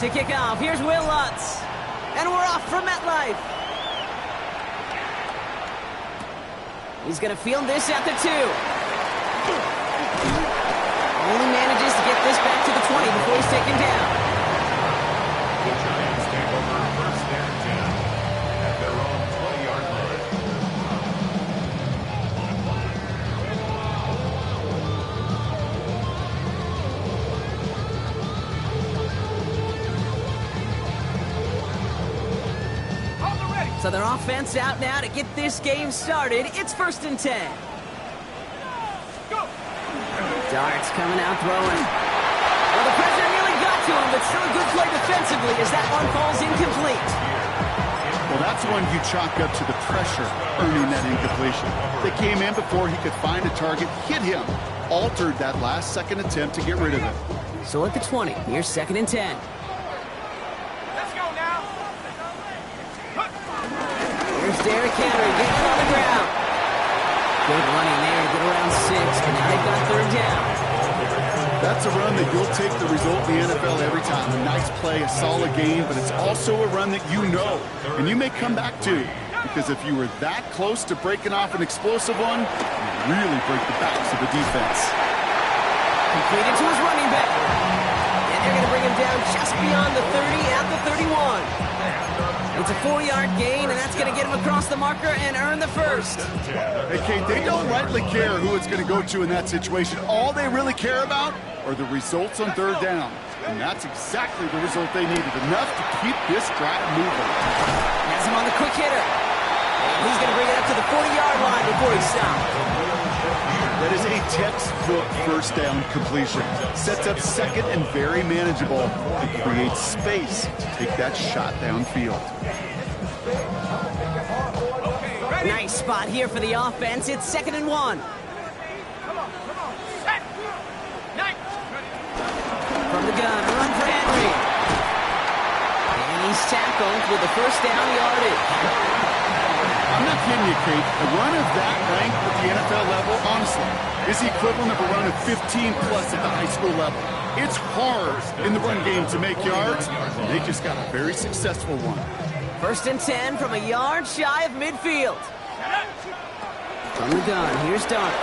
To kick off, here's Will Lutz. And we're off from MetLife. He's going to field this at the 2. Only manages to get this back to the 20 before he's taken down. The Giants take over first and 10 at their own 20-yard line. So their offense out now to get this game started. It's first and 10. Darts coming out throwing. Well, the pressure nearly got to him, but still a good play defensively as that one falls incomplete. Well, that's one you chalk up to the pressure earning that incompletion. They came in before he could find a target, hit him, altered that last-second attempt to get rid of it. So at the 20, here's second and 10. Here's Derrick Henry getting on the ground. Good running there to get around 6, and now they've got third down. That's a run that you'll take the result in the NFL every time. A nice play, a solid game, but it's also a run that you know, and you may come back to, because if you were that close to breaking off an explosive one, you really break the backs of the defense. Completed to his running back. And they're going to bring him down just beyond the 30 at the 31. It's a 4-yard gain, and that's going to get him across the marker and earn the first. Hey, Kate, they don't rightly care who it's going to go to in that situation. All they really care about are the results on third down. And that's exactly the result they needed, enough to keep this drive moving. Has him on the quick hitter. And he's going to bring it up to the 40-yard line before he stops. That is a textbook first down completion. Sets up second and very manageable to create space to take that shot downfield. Nice spot here for the offense. It's second and 1. From the gun, run for Henry. And he's tackled with the first down yardage. I'm not kidding you, Kate. A run of that length at the NFL level, honestly, is the equivalent of a run of 15-plus at the high school level. It's hard in the run game to make yards, and they just got a very successful one. First and 10 from a yard shy of midfield. From the gun, here's Dart.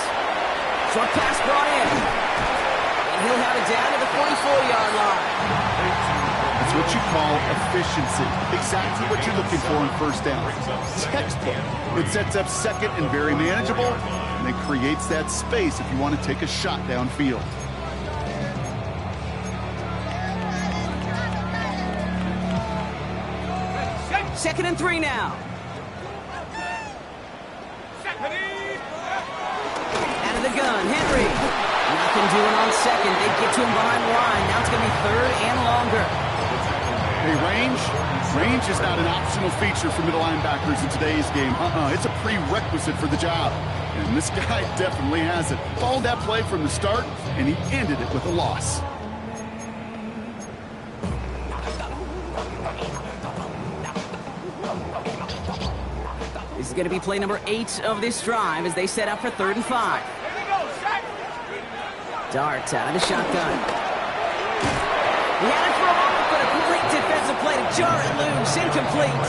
Short pass brought in. And he'll have it down to the 44-yard line. That's what you call efficiency. Exactly what you're looking for in first down. Textbook. It sets up second and very manageable, and it creates that space if you want to take a shot downfield. Second and 3 now. Out of the gun, Henry. Nothing doing on second. They get to him behind the line. Now it's going to be third and longer. Hey, range is not an optional feature for middle linebackers in today's game. It's a prerequisite for the job. And this guy definitely has it. Followed that play from the start, and he ended it with a loss. This is going to be play number 8 of this drive as they set up for third and 5. Dart out of the shotgun. He had it for a moment, but a complete defensive play to jar it loose. Incomplete.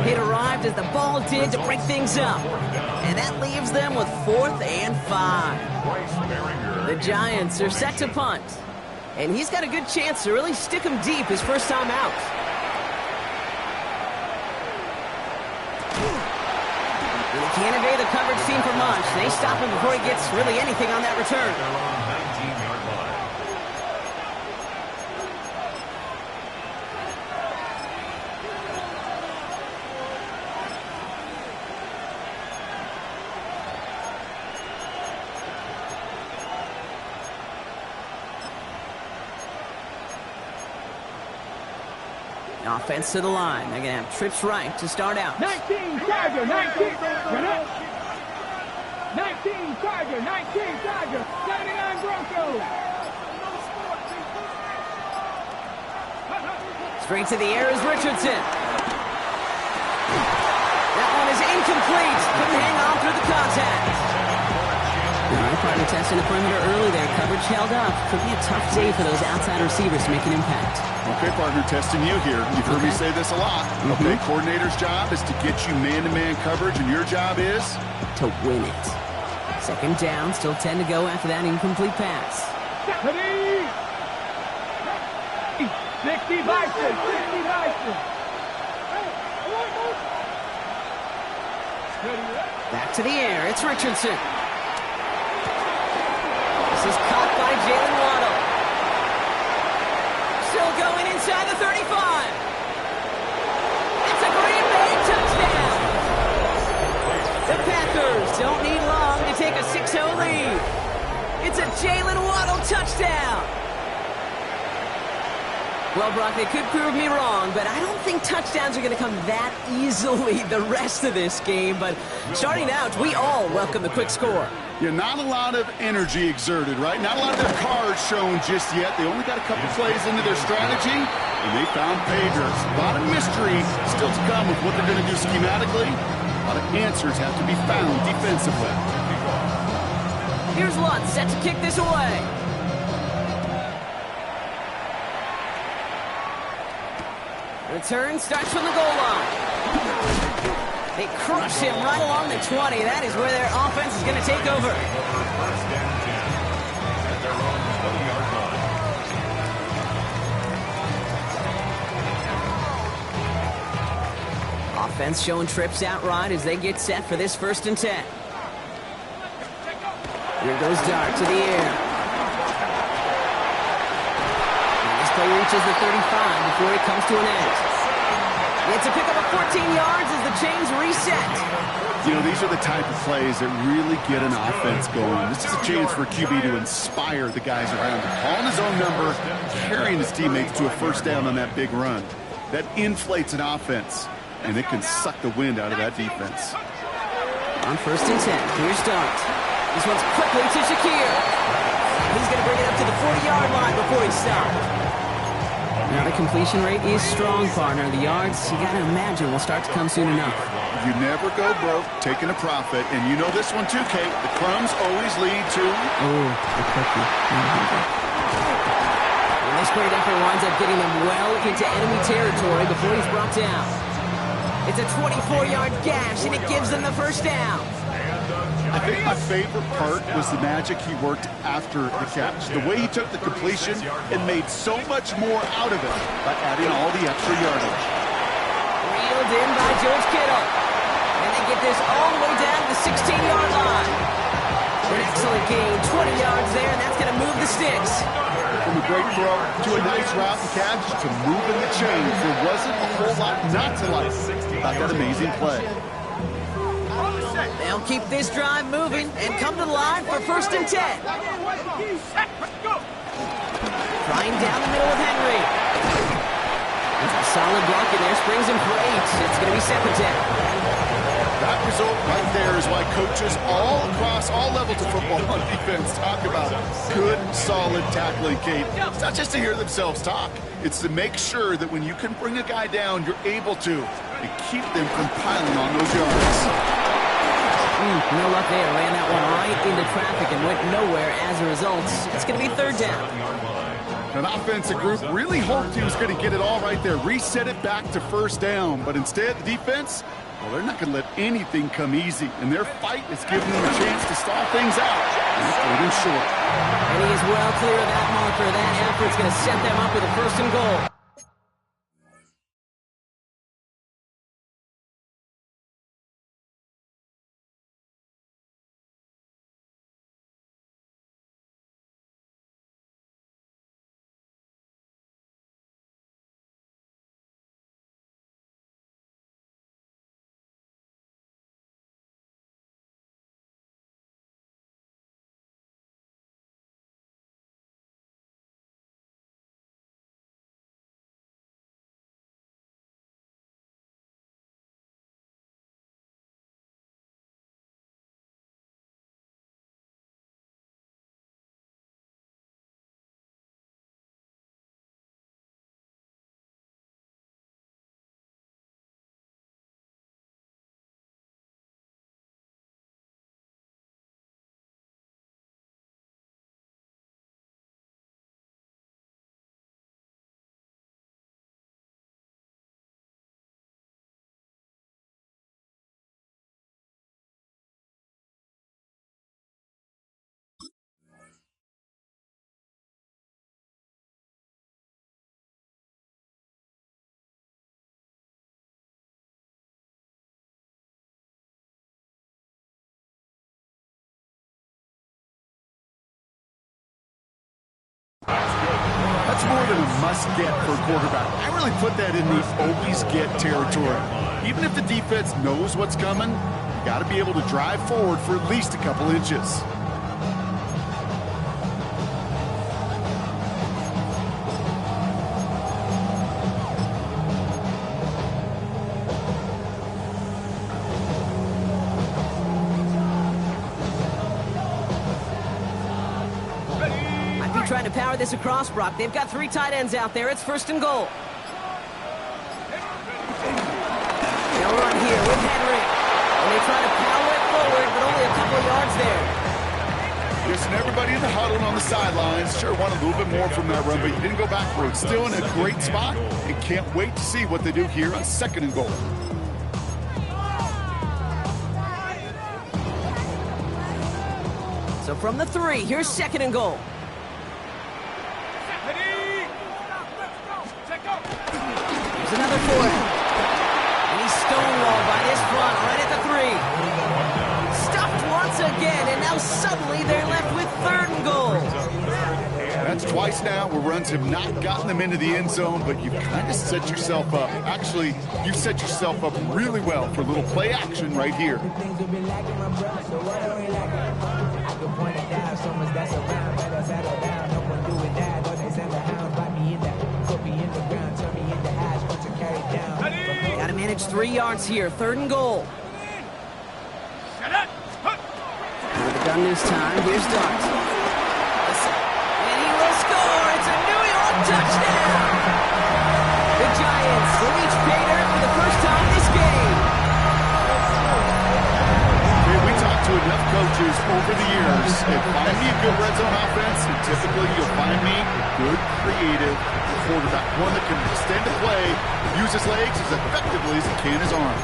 It arrived as the ball did to break things up. And that leaves them with 4th and 5. The Giants are set to punt. And he's got a good chance to really stick him deep his first time out. And they can't evade the coverage team for much. They stop him before he gets really anything on that return. Offense to the line. They're going to have trips right to start out. 19 Charger, 19 Charger, 19 Charger, 79 Broncos. Straight to the air is Richardson. That one is incomplete. Couldn't hang on through the contact. All right, partner testing the perimeter early there. Coverage held up. Could be a tough day for those outside receivers to make an impact. Okay, partner, testing you here. You've heard me say this a lot. Okay, coordinator's job is to get you man-to-man coverage, and your job is? To win it. Second down, still 10 to go after that incomplete pass. 60 Bison, 60 Bison. Back to the air, it's Richardson. This is caught by Jalen Waddle. Still going inside the 35. It's a Green Bay touchdown. The Packers don't need long to take a 6-0 lead. It's a Jalen Waddle touchdown. Well, Brock, they could prove me wrong, but I don't think touchdowns are going to come that easily the rest of this game. But starting out, we all welcome the quick score. Yeah, not a lot of energy exerted, right? Not a lot of their cards shown just yet. They only got a couple plays into their strategy, and they found pay dirt. A lot of mystery still to come with what they're going to do schematically. A lot of answers have to be found defensively. Here's Lutz set to kick this away. Return starts from the goal line. They crush him right along the 20. That is where their offense is going to take over. First down 10 at their own 20-yard line. Offense showing trips out right as they get set for this 1st and 10. Here goes Dart to the air. And this play reaches the 35 before it comes to an end. It's a pickup of 14 yards as the chains reset. You know, these are the type of plays that really get an offense going. This is a chance for QB to inspire the guys around him. Calling his own number, carrying his teammates to a 1st down on that big run. That inflates an offense, and it can suck the wind out of that defense. On 1st and 10, here's Dart. This one's quickly to Shakir. He's going to bring it up to the 40-yard line before he stops. Now the completion rate is strong, partner. The yards, you got to imagine, will start to come soon enough. You never go broke taking a profit, and you know this one too, Kate. The crumbs always lead to... Oh, the cookie. And this great effort winds up getting them well into enemy territory before he's brought down. It's a 24-yard gash, and it gives them the 1st down. I think my favorite part was the magic he worked after the catch. The way he took the completion and made so much more out of it by adding all the extra yardage. Reeled in by George Kittle. And they get this all the way down to the 16-yard line. An excellent gain, 20 yards there, and that's going to move the sticks. From a great throw to a nice route and catch to moving the chains, there wasn't a whole lot not to like about that amazing play. They'll keep this drive moving and come to the line for 1st and 10. Flying down the middle of Henry. It's a solid block in there, springs him for 8. It's going to be 2nd down. That result right there is why coaches all across all levels of football on defense talk about good, solid tackling, Kate. It's not just to hear themselves talk. It's to make sure that when you can bring a guy down, you're able to and keep them from piling on those yards. No luck there. Ran that one right into traffic and went nowhere as a result. It's going to be 3rd down. An offensive group really hoped he was going to get it all right there, reset it back to 1st down. But instead, the defense, well, they're not going to let anything come easy. And their fight is giving them a chance to stall things out. And it's 3rd and short. And he is well clear of that marker. That effort's going to set them up with a 1st and goal. That's more than a must-get for a quarterback. I really put that in the always-get territory. Even if the defense knows what's coming, you got to be able to drive forward for at least a couple inches. Trying to power this across, Brock. They've got 3 tight ends out there. It's 1st and goal. They'll run here with Henry. And they try to power it forward, but only a couple of yards there. Listen, everybody in the huddle on the sidelines sure wanted a little bit more from that run, but you didn't go backwards. Still in a great spot, and can't wait to see what they do here on 2nd and goal. So from the 3, here's 2nd and goal. There's another for him. And he's stonewalled by this front right at the 3. Stuffed once again, and now suddenly they're left with 3rd and goal. That's twice now where runs have not gotten them into the end zone, but you've kind of set yourself up. Actually, you've set yourself up really well for a little play action right here. Got to manage 3 yards here. 3rd and goal. With the gun this time, here's Dart. And he will score. It's a New York touchdown. The Giants will reach pay dirt for the first time this game. Hey, we talked to enough coaches over the years, and find me a good red zone offense, and typically you'll find me a good, creative quarterback, one that can extend a play, use his legs as effectively as he can his arm.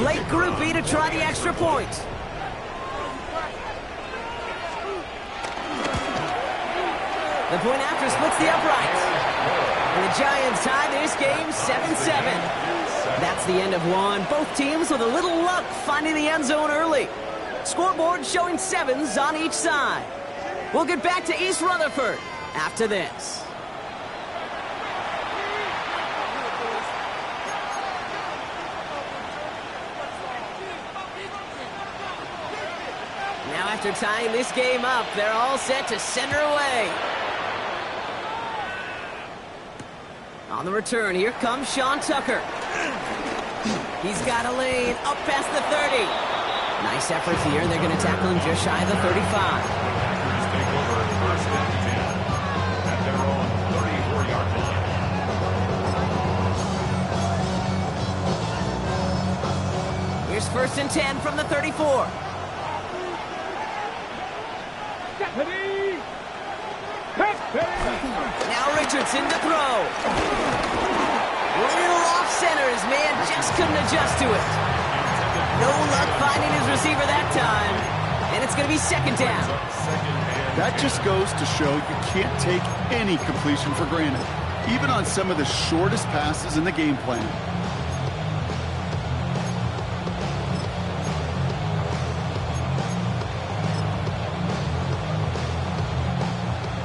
Late groupie to try the extra point. The point after splits the uprights. And the Giants tie this game 7-7. That's the end of one. Both teams with a little luck finding the end zone early. Scoreboard showing 7s on each side. We'll get back to East Rutherford after this. Now after tying this game up, they're all set to send her away. On the return, here comes Sean Tucker. He's got a lane up past the 30. Nice effort here. They're going to tackle him just shy of the 35. Here's 1st and 10 from the 34. Now Richardson to throw. Little off center. His man just couldn't adjust to it. No luck finding his receiver that time. And it's going to be 2nd down. That just goes to show you can't take any completion for granted, even on some of the shortest passes in the game plan.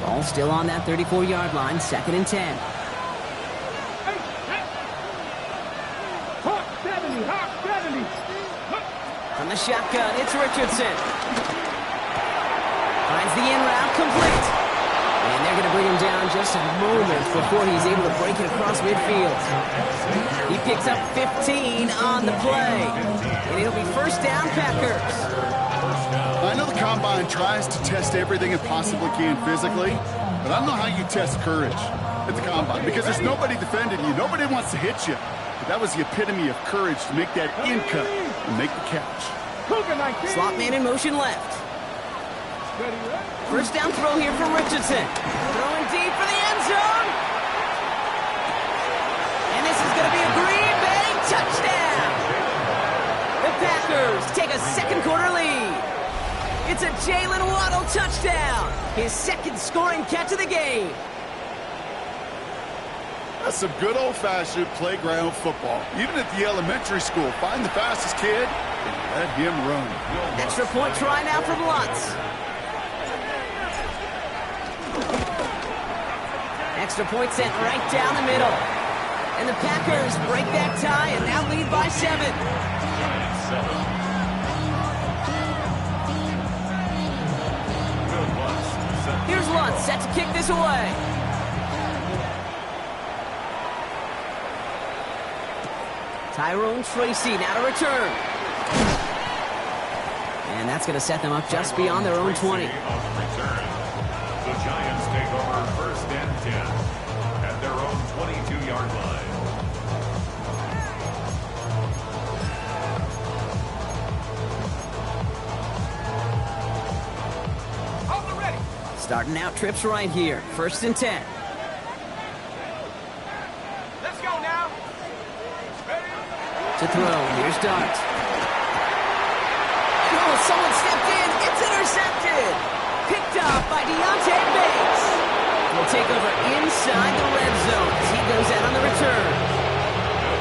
Ball still on that 34-yard line, 2nd and 10. From the shotgun, it's Richardson. Finds the in route complete. And they're going to bring him down just a moment before he's able to break it across midfield. He picks up 15 on the play. And it'll be 1st down, Packers. I know the Combine tries to test everything it possibly can physically, but I don't know how you test courage at the Combine, because there's nobody defending you. Nobody wants to hit you. But that was the epitome of courage to make that in cut and make the catch. Slot man in motion left. 1st down throw here from Richardson. Throwing deep for the end zone. And this is going to be a Green Bay touchdown. The Packers take a 2nd quarter lead. It's a Jalen Waddle touchdown. His 2nd scoring catch of the game. That's some good old-fashioned playground football. Even at the elementary school, find the fastest kid and let him run. Extra point try now from Lutz. extra point sent right down the middle. And the Packers break that tie and now lead by 7. Giants 7. Will Lutz set. Here's Lutz set to kick this away. Tyrone Tracy now to return. And that's going to set them up just beyond their own 20. On the return. The Giants take over first and 10 at their own 22-yard line. Starting out trips right here. First and 10. Let's go now. To throw. Here's Dart. Oh, someone stepped in. It's intercepted. Picked off by Deontay Bates. Will take over inside the red zone as he goes out on the return.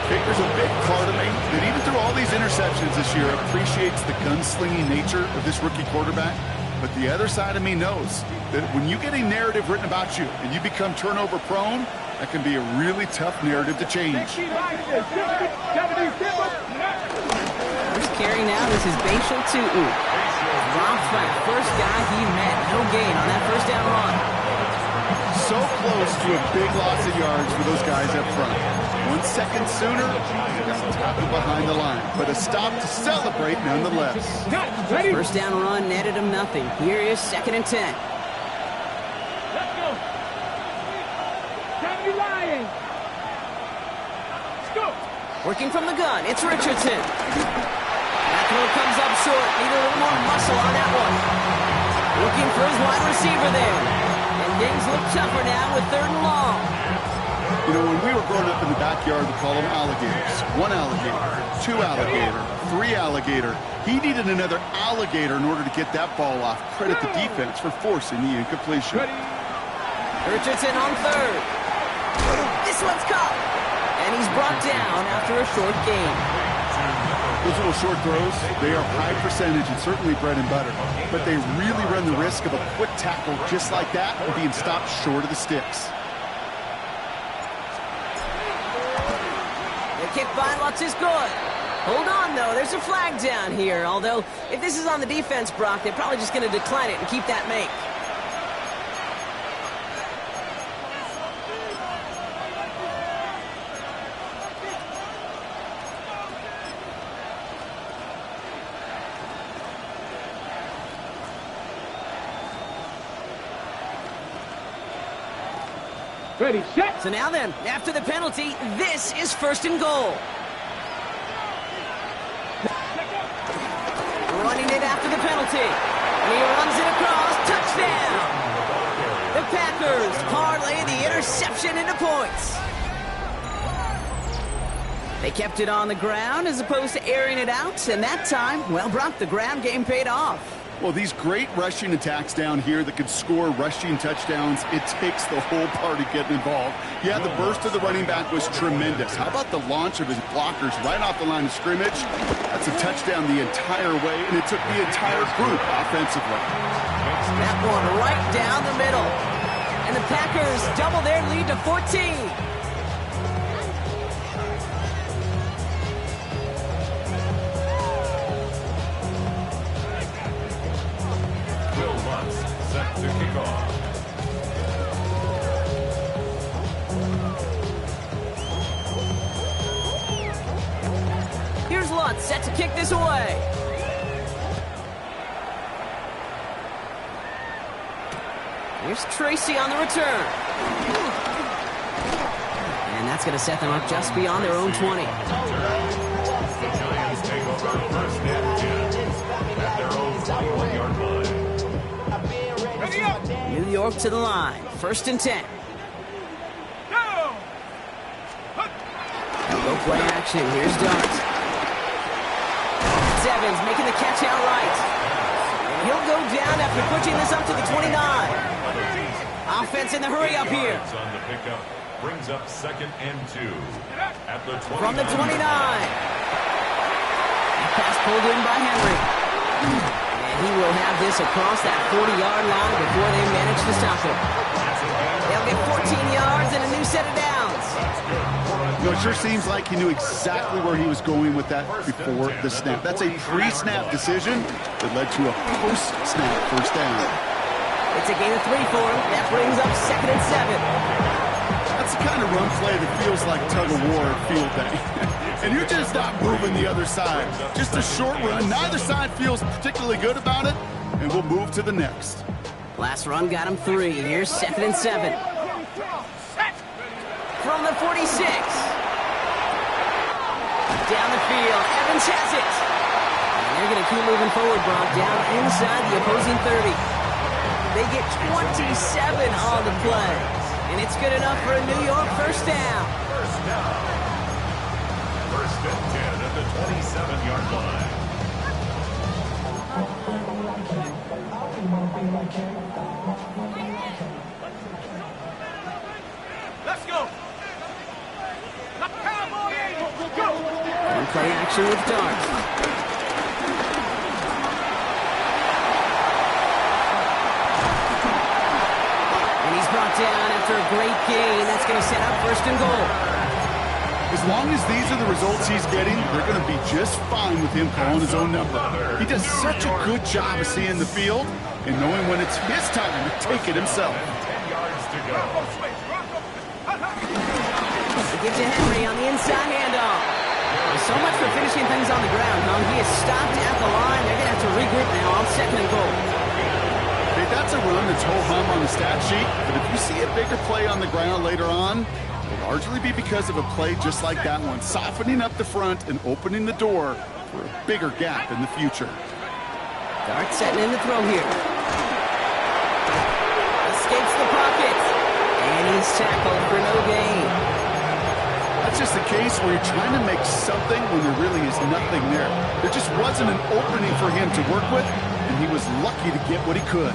There's a big part of me that even through all these interceptions this year appreciates the gunslinging nature of this rookie quarterback. But the other side of me knows that when you get a narrative written about you and you become turnover prone, that can be a really tough narrative to change. First carry now, this is Bashal Tutu. Dropped by the first guy he met. No gain on that first down run. So close to a big loss of yards for those guys up front. 1 second sooner, they got tackled behind the line. But a stop to celebrate nonetheless. First down run netted him nothing. Here is second and 10. Let's go. Time to Lions. Let's go. Working from the gun, it's Richardson. That throw comes up short. Need a little more muscle on that one. Looking for his wide receiver there. And things look tougher now with 3rd and long. You know, when we were growing up in the backyard, we call them alligators. 1 alligator, 2 alligator, 3 alligator. He needed another alligator in order to get that ball off. Credit the defense for forcing the incompletion. Richardson on 3rd. This one's caught. And he's brought down after a short gain. Those little short throws, they are high percentage and certainly bread and butter. But they really run the risk of a quick tackle just like that and being stopped short of the sticks. The kick by Lutz is good. Hold on, though. There's a flag down here. Although, if this is on the defense, Brock, they're probably just going to decline it and keep that make. Ready, set. So now then, after the penalty, this is 1st and goal. Running it after the penalty. And he runs it across. Touchdown! The Packers parlay the interception into points. They kept it on the ground as opposed to airing it out. And that time, well, Brock, the ground game paid off. Well, these great rushing attacks down here that could score rushing touchdowns, it takes the whole party getting involved. Yeah, the burst of the running back was tremendous. How about the launch of his blockers right off the line of scrimmage? That's a touchdown the entire way, and it took the entire group offensively. That one right down the middle. And the Packers double their lead to 14. Set to kick off. Here's Lutz set to kick this away. Here's Tracy on the return. And that's going to set them up just beyond their own 20. The Giants take over first and 10 at their own 21-yard line. New York to the line. 1st and 10. Go play action. Here's Dart. Evans making the catch outright. And he'll go down after pushing this up to the 29. Offense in the hurry up here. On the pickup brings up 2nd and 2 at the 29. From the 29. Pass pulled in by Henry. And he will have this across that 40-yard line before they manage to stop it. They'll get 14 yards set of downs. You know, it sure seems like he knew exactly where he was going with that before the snap. That's a pre-snap decision that led to a post-snap first down. It's a gain of 3 for him. That brings up 2nd and 7. That's the kind of run play that feels like tug-of-war at field day. And you're just not moving the other side. Just a short run. Neither side feels particularly good about it, and we'll move to the next. Last run got him 3. Here's 2nd and 7. From the 46. Down the field. Evans has it. And they're going to keep moving forward, Brock. Down inside the opposing 30. They get 27 on the play. And it's good enough for a New York first down. First and 10 at the 27-yard line. Let's go. Cowboy Eagles, go. And play action with Dart. And he's brought down after a great gain. That's going to set up 1st and goal. As long as these are the results he's getting, they're going to be just fine with him calling his own number. He does such a good job of seeing the field and knowing when it's his time to take it himself. 10 yards to go. They get to Henry on the inside handoff. So much for finishing things on the ground, huh? He is stopped at the line. They're going to have to regroup now on 2nd and goal. Hey, that's a run that's ho-hum on the stat sheet, but if you see a bigger play on the ground later on, it'll largely be because of a play just like that one, softening up the front and opening the door for a bigger gap in the future. Dart setting in the throw here. Escapes the pocket. And he's tackled for no gain. That's just the case where you're trying to make something when there really is nothing there. There just wasn't an opening for him to work with, and he was lucky to get what he could.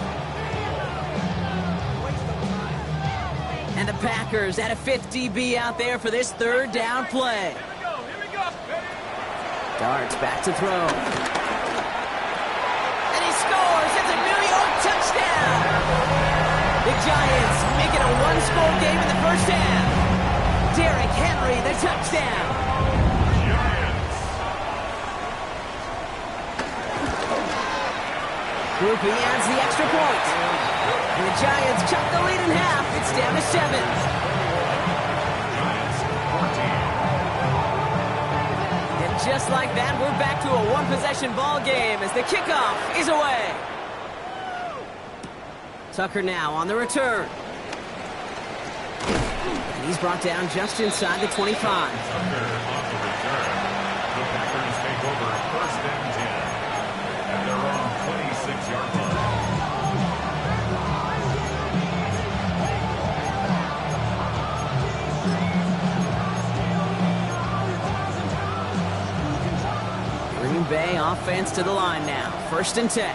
And the Packers at a 5th DB out there for this 3rd down play. Here we go. Dart's back to throw. And he scores. It's a New York touchdown. The Giants make it a 1-score game in the first half. Derrick Henry, the touchdown. Giants. Groupie adds the extra point. And the Giants chop the lead in half. It's down to 7. Giants 14. And just like that, we're back to a 1-possession ball game as the kickoff is away. Tucker now on the return. And he's brought down just inside the 25. Tucker on the return. The Packers take over 1st and 10 at their own 26-yard line. Green Bay offense to the line now. 1st and 10.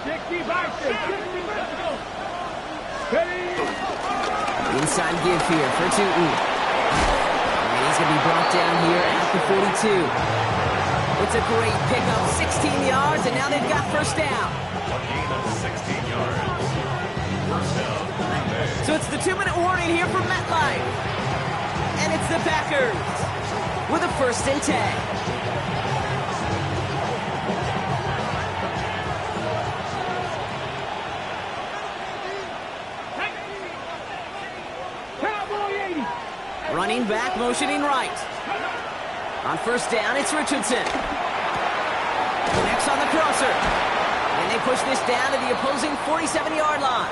60 by 60. Let's go. Ready. Inside give here for Tootin. And he's going to be brought down here at the 42. It's a great pickup, 16 yards, and now they've got 1st down. A gain of 16 yards. 1st down, Green Bay. So it's the 2-minute warning here from MetLife. And it's the Packers with a 1st and 10. Running back, motioning right. On 1st down, it's Richardson. Connects on the crosser. And they push this down to the opposing 47-yard line.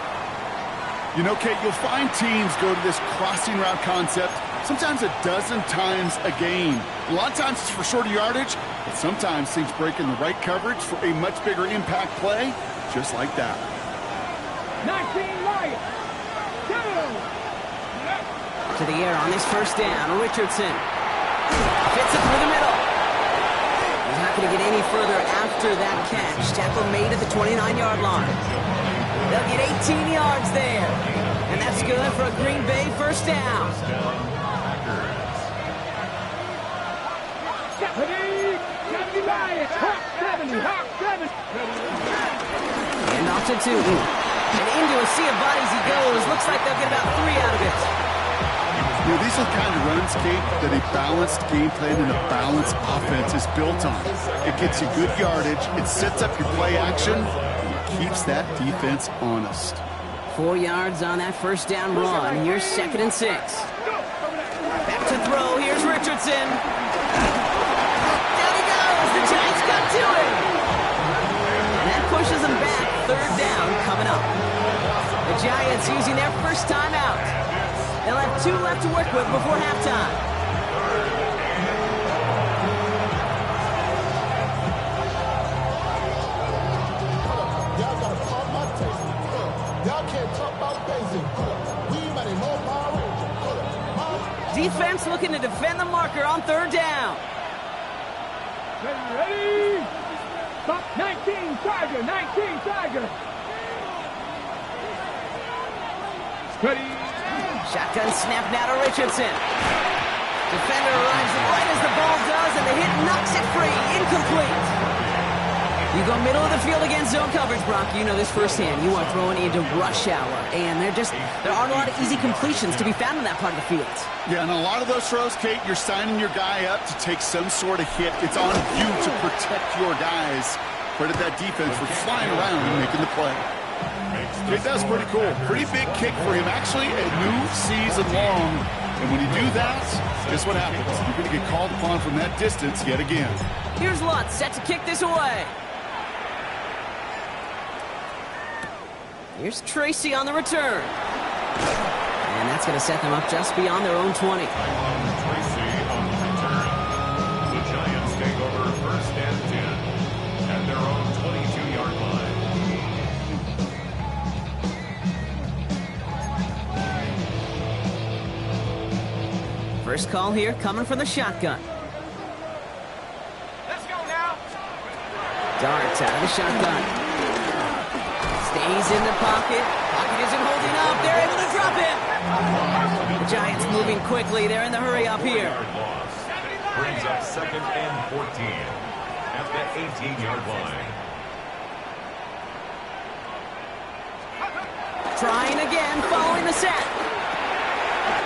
You know, Kate, you'll find teams go to this crossing route concept sometimes a dozen times a game. A lot of times it's for shorter yardage, but sometimes teams break in the right coverage for a much bigger impact play, just like that. 19 Lions. To the air on this 1st down, Richardson. Fits it through the middle. He's not going to get any further after that catch. Tackle made at the 29-yard line. They'll get 18 yards there. And that's good for a Green Bay 1st down. And off to Tootin. And into a sea of bodies he goes. Looks like they'll get about 3 out of it. You know, these are the kind of runs, Kate, that a balanced game plan and a balanced offense is built on. It gets you good yardage, it sets up your play action, and it keeps that defense honest. 4 yards on that first down run. Here's 2nd and 6. Back to throw. Here's Richardson. Down he goes. The Giants got to it. And that pushes them back. 3rd down coming up. The Giants using their first time out. They'll have 2 left to work with before halftime. Defense looking to defend the marker on 3rd down. Ready? Stop. 19 Tiger. 19 Tiger. Ready? Shotgun snap now to Richardson. Defender arrives right as the ball does, and the hit knocks it free. Incomplete. You go middle of the field against zone coverage, Brock. You know this firsthand. You are throwing into rush hour, and there aren't a lot of easy completions to be found in that part of the field. Yeah, and a lot of those throws, Kate, you're signing your guy up to take some sort of hit. It's on you to protect your guys. Credit that defense for flying around and making the play. Kate, that's pretty cool. Pretty big kick for him. Actually, a new season long. And when you do that, guess what happens? You're going to get called upon from that distance yet again. Here's Lutz set to kick this away. Here's Tracy on the return. And that's going to set them up just beyond their own 20. Tracy on the return. The Giants take over 1st and 10 at their own 22-yard line. First call here coming from the shotgun. Let's go now. Darts out of the shotgun. Stays in the pocket. Pocket isn't holding up. They're able to drop it. The Giants moving quickly. They're in the hurry up here. Loss brings up 2nd and 14 at the 18-yard line. Trying again, following the set.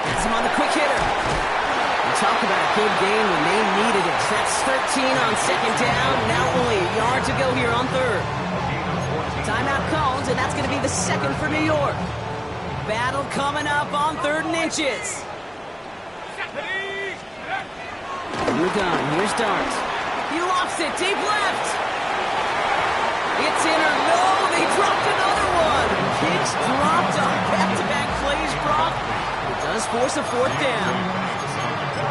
That's him on the quick hitter. And talk about a good game when they needed it. That's 13 on 2nd down. Now only a yard to go here on 3rd. Timeout calls, and that's going to be the 2nd for New York. Battle coming up on 3rd and inches. We're done. Here's Darts. He lofts it deep left. It's in or no. They dropped another one. Kicks dropped on back-to-back plays, Brock. It does force a 4th down.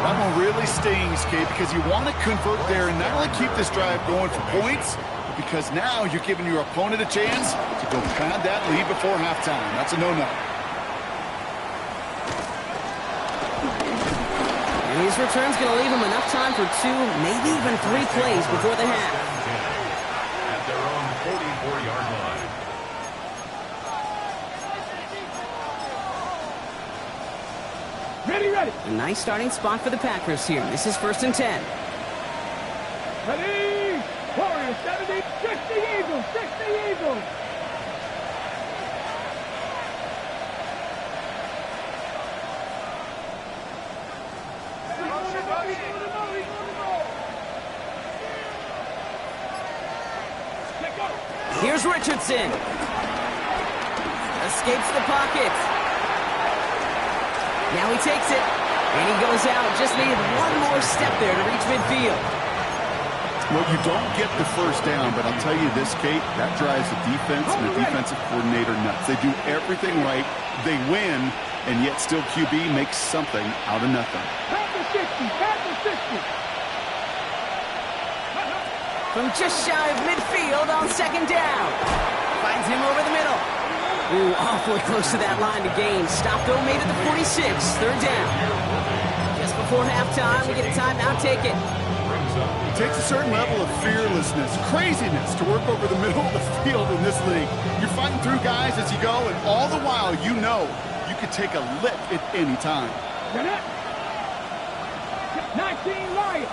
That one really stings, Kate, because you want to convert there and not only keep this drive going for points, because now you're giving your opponent a chance to go pad that lead before halftime. That's a no-no. And his return's going to leave him enough time for 2, maybe even 3 plays before the half. At their own 44-yard line. Ready. A nice starting spot for the Packers here. This is 1st and 10. Ready. Warriors 70. 60 Eagles. 60 Eagles. Here's Richardson. Escapes the pocket. Now he takes it. And he goes out. Just needed one more step there to reach midfield. Well, you don't get the first down, but I'll tell you this, Kate, that drives the defense and the defensive coordinator nuts. They do everything right. They win, and yet still QB makes something out of nothing. Back to 60. Back to 60. From just shy of midfield on 2nd down. Finds him over the middle. Ooh, awfully close to that line to gain. Stopped though, made it to 46. 3rd down. Just before halftime, we get a timeout. Take it. It takes a certain level of fearlessness, craziness to work over the middle of the field in this league. You're fighting through guys as you go, and all the while you know you could take a lick at any time. 19 Lions.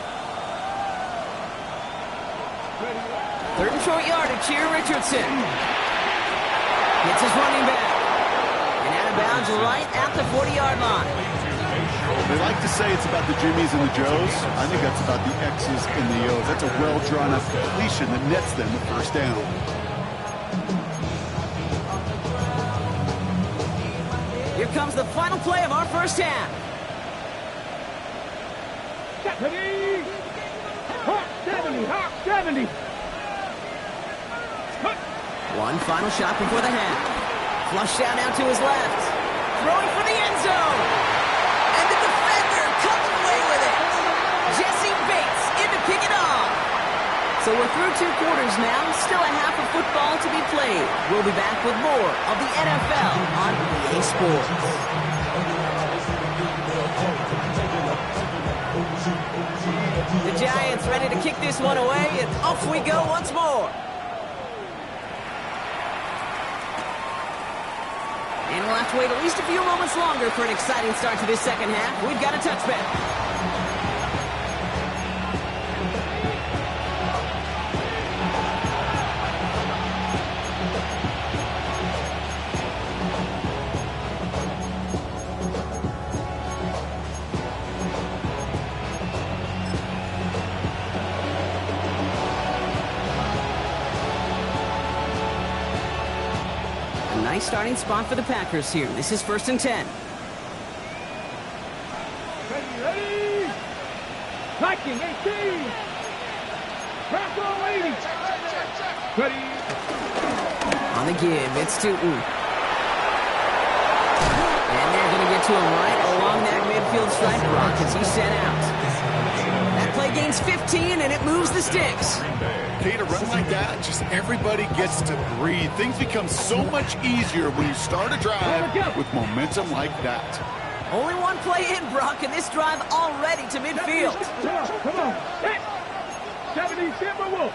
3rd and short yardage here, Richardson. Hits his running back. And out of bounds right at the 40-yard line. They like to say it's about the Jimmies and the Joes. I think that's about the X's and the O's. That's a well-drawn-up completion that nets them the first down. Here comes the final play of our first half. 70! Hawk 70! Hawk 70! One final shot before the half. Flush out now to his left. Throwing for the end zone. And the defender comes away with it. Jesse Bates in to pick it off. So we're through 2 quarters now. Still a half of football to be played. We'll be back with more of the NFL on EA Sports. The Giants ready to kick this one away, and off we go once more. And we'll have to wait at least a few moments longer for an exciting start to this second half. We've got a touchback. Nice starting spot for the Packers here. This is 1st and 10. Ready! Viking 18! Bronco 80! Ready! On the give, it's Tootin. And they're going to get to him right along that midfield stripe block as he's sent out. That play gains 15, and it moves the sticks. Okay, to run like that, just everybody gets to breathe. Things become so much easier when you start a drive with momentum like that. Only one play in, Brock, and this drive already to midfield. Come on! Hit! 70 Timberwolf!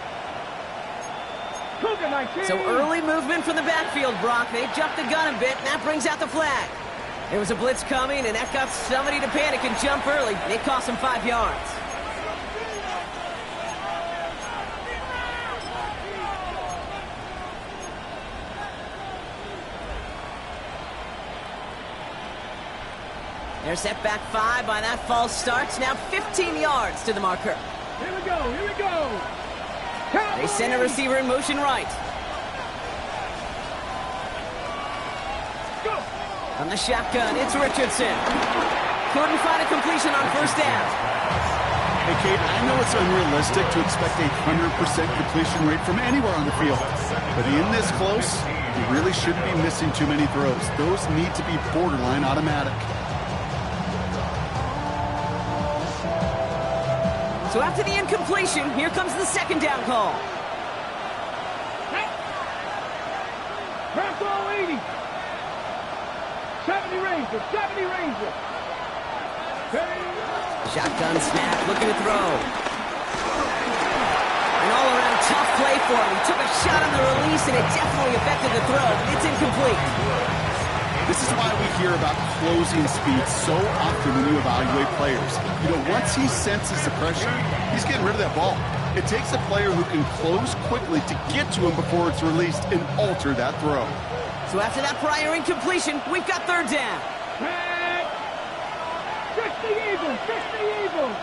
Cougar 19! So early movement from the backfield, Brock. They jumped the gun a bit, and that brings out the flag. There was a blitz coming, and that got somebody to panic and jump early. It cost him 5 yards. They're set back 5 by that false start. Now 15 yards to the marker. Here we go, here we go! They send a receiver in motion right. Go! On the shotgun, it's Richardson. Couldn't find a completion on first down. Hey, Kate, I know it's unrealistic to expect a 100% completion rate from anywhere on the field. But in this close, you really shouldn't be missing too many throws. Those need to be borderline automatic. So after the incompletion, here comes the second down call. Bronco 80! 70 Ranger! 70 Ranger! Shotgun snap, looking to throw. An all-around tough play for him. He took a shot on the release, and it definitely affected the throw. It's incomplete. This is why we hear about closing speed so often when you evaluate players. You know, once he senses the pressure, he's getting rid of that ball. It takes a player who can close quickly to get to him before it's released and alter that throw. So after that prior incompletion, we've got third down. Fix the Eagles! Fix the Eagles!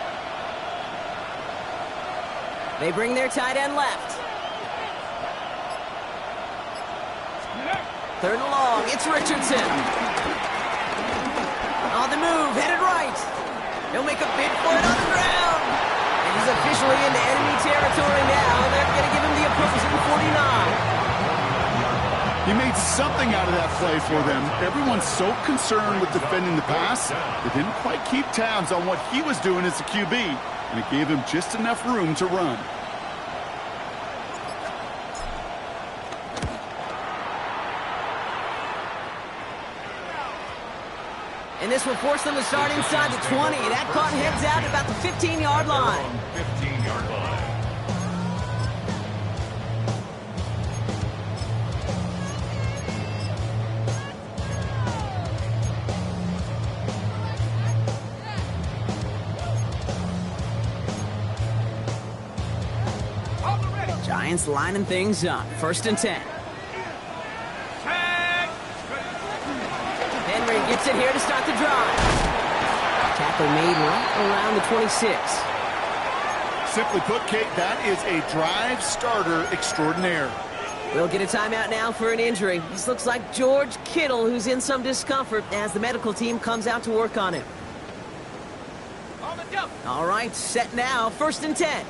They bring their tight end left. Third and long, it's Richardson. On the move, headed right. He'll make a bid for it on the ground. And he's officially into enemy territory now. They're going to give him the opposing 49. He made something out of that play for them. Everyone's so concerned with defending the pass, they didn't quite keep tabs on what he was doing as a QB, and it gave him just enough room to run. And this will force them to start inside the 20. That caught heads out at about the 15-yard line. 15-yard line. Giants lining things up. 1st and 10. Henry gets it here to start the drive. Tackle made right around the 26. Simply put, Kate, that is a drive starter extraordinaire. We'll get a timeout now for an injury. This looks like George Kittle, who's in some discomfort as the medical team comes out to work on him. All right, set now, 1st and 10.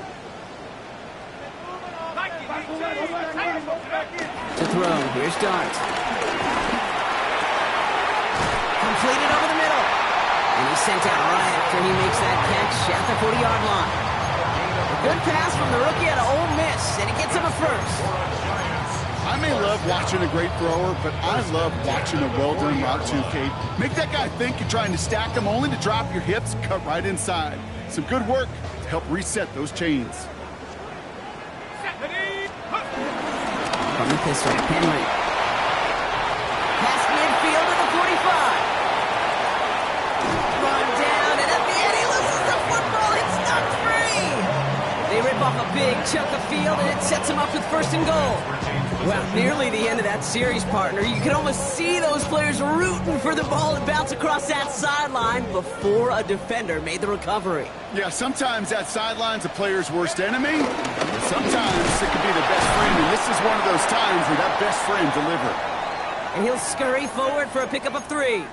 To throw, here's Dart. Completed over the middle. And he's sent out right after he makes that catch at the 40-yard line. A good pass from the rookie out of Ole Miss, and it gets him a first. I may love watching a great thrower, but I love watching a well-done route too, Kate. Make that guy think you're trying to stack him, only to drop your hips, cut right inside. Some good work to help reset those chains. From the pistol, Henry. Past midfield to the 45. Run down, and at the end he loses the football. It's knocked free. They rip off a big chunk of field, and it sets him up with 1st and goal. Well, nearly the end of that series, partner. You can almost see those players rooting for the ball to bounce across that sideline before a defender made the recovery. Yeah, sometimes that sideline's a player's worst enemy. Sometimes it could be the best friend, and this is one of those times where that best friend delivered. And he'll scurry forward for a pickup of 3.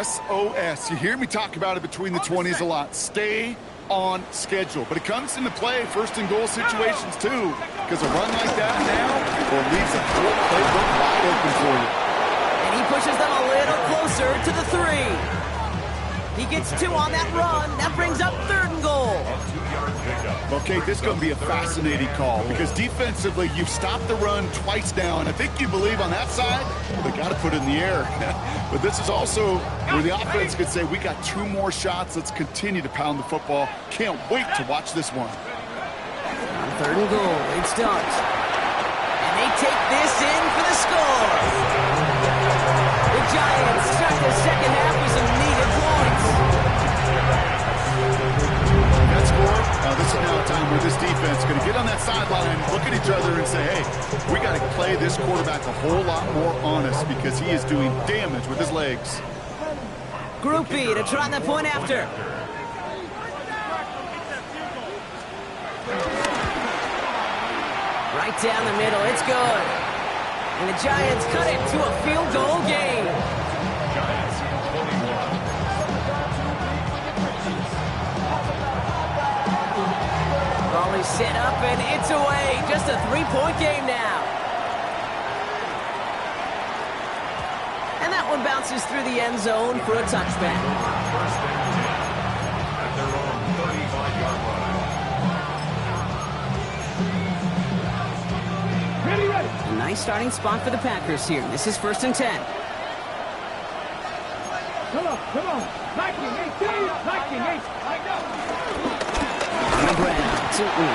SOS. You hear me talk about it between the 20s a lot. Stay on schedule. But it comes into play 1st and goal situations too, because a run like that now leaves a whole playbook wide open for you. And he pushes them a little closer to the 3. He gets 2 on that run. That brings up 3rd and goal. Okay, this is going to be a fascinating call because defensively you've stopped the run twice now, and I think you believe on that side they got to put it in the air. But this is also where the offense could say, we got 2 more shots. Let's continue to pound the football. Can't wait to watch this one. On 3rd and goal, it's Dart. And they take this in for the score. The Giants start the second half with some needed points. That score, this is now a time where this defense is going to get on that sideline, look at each other and say, hey, we got to play this quarterback a whole lot more honest because he is doing damage with his legs. Group B to try that point after. Right down the middle, it's good. And the Giants cut it to a field goal game. Ball is set up and it's away. Just a 3-point game now. And that one bounces through the end zone for a touchback. 1st and 10 at their own 35-yard line. Ready, ready. A nice starting spot for the Packers here. This is 1st and 10. Come on. Liking, 18. Liking, 8. On the ground, Tootin.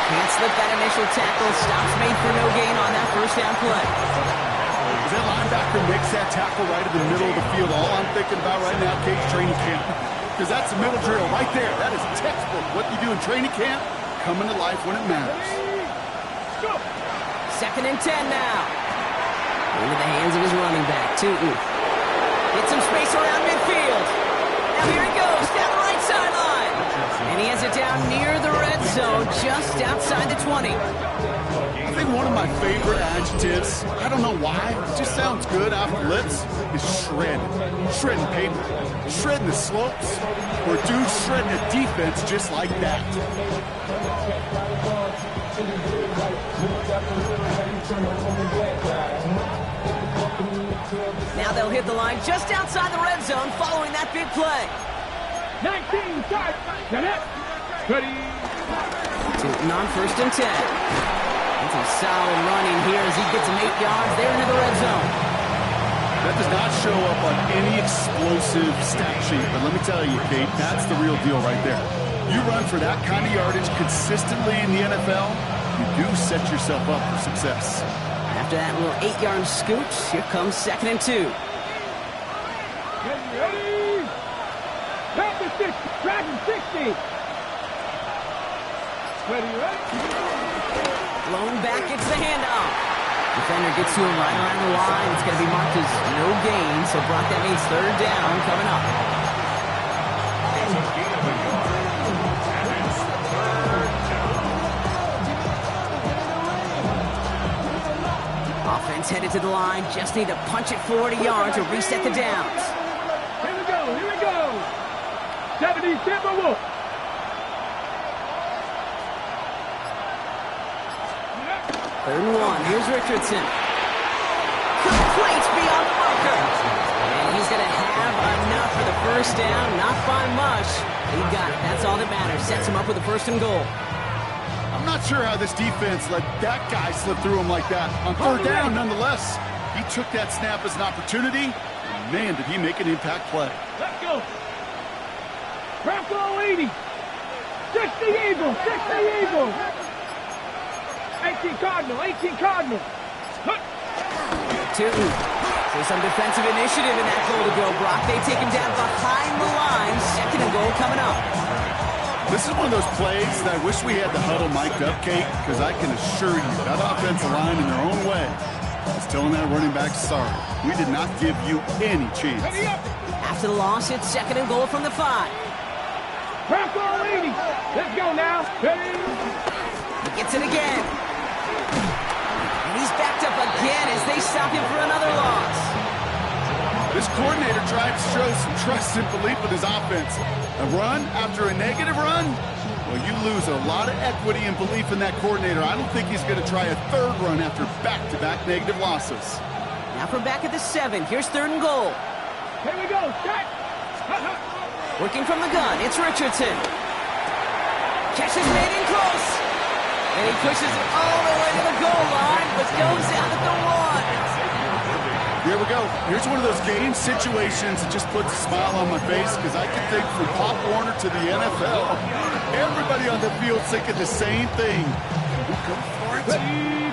Can't slip that initial tackle. Stops made for no gain on that 1st down play. As that linebacker makes that tackle right in the middle of the field, all I'm thinking about right now, Kate, training camp. Because that's the middle drill right there. That is textbook. What you do in training camp, coming to life when it matters. 2nd and 10 now. Into the hands of his running back, Tootin. Gets some space around midfield. Now here he goes, down the right sideline. And he has it down near the red zone, just outside the 20. I think one of my favorite adjectives, I don't know why, it just sounds good off the lips, is shred. Shredding paper. Shredding the slopes. Or dude shredding a defense just like that. Now they'll hit the line just outside the red zone following that big play. 19, start. Ready. Tootin on 1st and 10. And some solid running here as he gets him 8 yards there into the red zone. That does not show up on any explosive stat sheet, but let me tell you, Kate, that's the real deal right there. You run for that kind of yardage consistently in the NFL, you do set yourself up for success. After that little 8-yard scoot, here comes 2nd and 2. Ready. Rapid 60. Dragon 60. Ready. Blown back, it's the handoff. Defender gets to him right around the line. It's going to be marked as no gain, so Brock, that means 3rd down coming up. That's a gain of a yard. And it's third down. Offense headed to the line. Just need to punch it 40 yards to reset the downs. Here we go, here we go. 70 Timberwolves. Third and 1. Here's Richardson. Complete beyond the marker. And he's going to have enough for the first down. Not by much. He got it. That's all that matters. Sets him up with a first and goal. I'm not sure how this defense let that guy slip through him like that. On third down, nonetheless, he took that snap as an opportunity. And man, did he make an impact play. Let's go. Bronco 80. 60 Eagles, 60 Eagles. 18 Cardinal, 18 Cardinal. Tootin. So some defensive initiative in that goal to go, Brock. They take him down behind the line. Second and goal coming up. This is one of those plays that I wish we had the huddle mic'd up, Kate, because I can assure you that offensive line in their own way is telling that running back, sorry, we did not give you any chance. After the loss, it's second and goal from the 5. Bronco 80. Let's go now. He gets it again. And he's backed up again as they stop him for another loss. This coordinator tried to show some trust and belief with his offense. A run after a negative run? Well, you lose a lot of equity and belief in that coordinator. I don't think he's going to try a third run after back-to-back negative losses. Now from back at the 7. Here's third and goal. Here we go. Shot. Working from the gun, it's Richardson. Catch is made in close. And he pushes it all the way to the goal line, but goes out at the 1. Here we go. Here's one of those game situations that just puts a smile on my face because I can think from Pop Warner to the NFL, everybody on the field thinking the same thing. Can we go for it?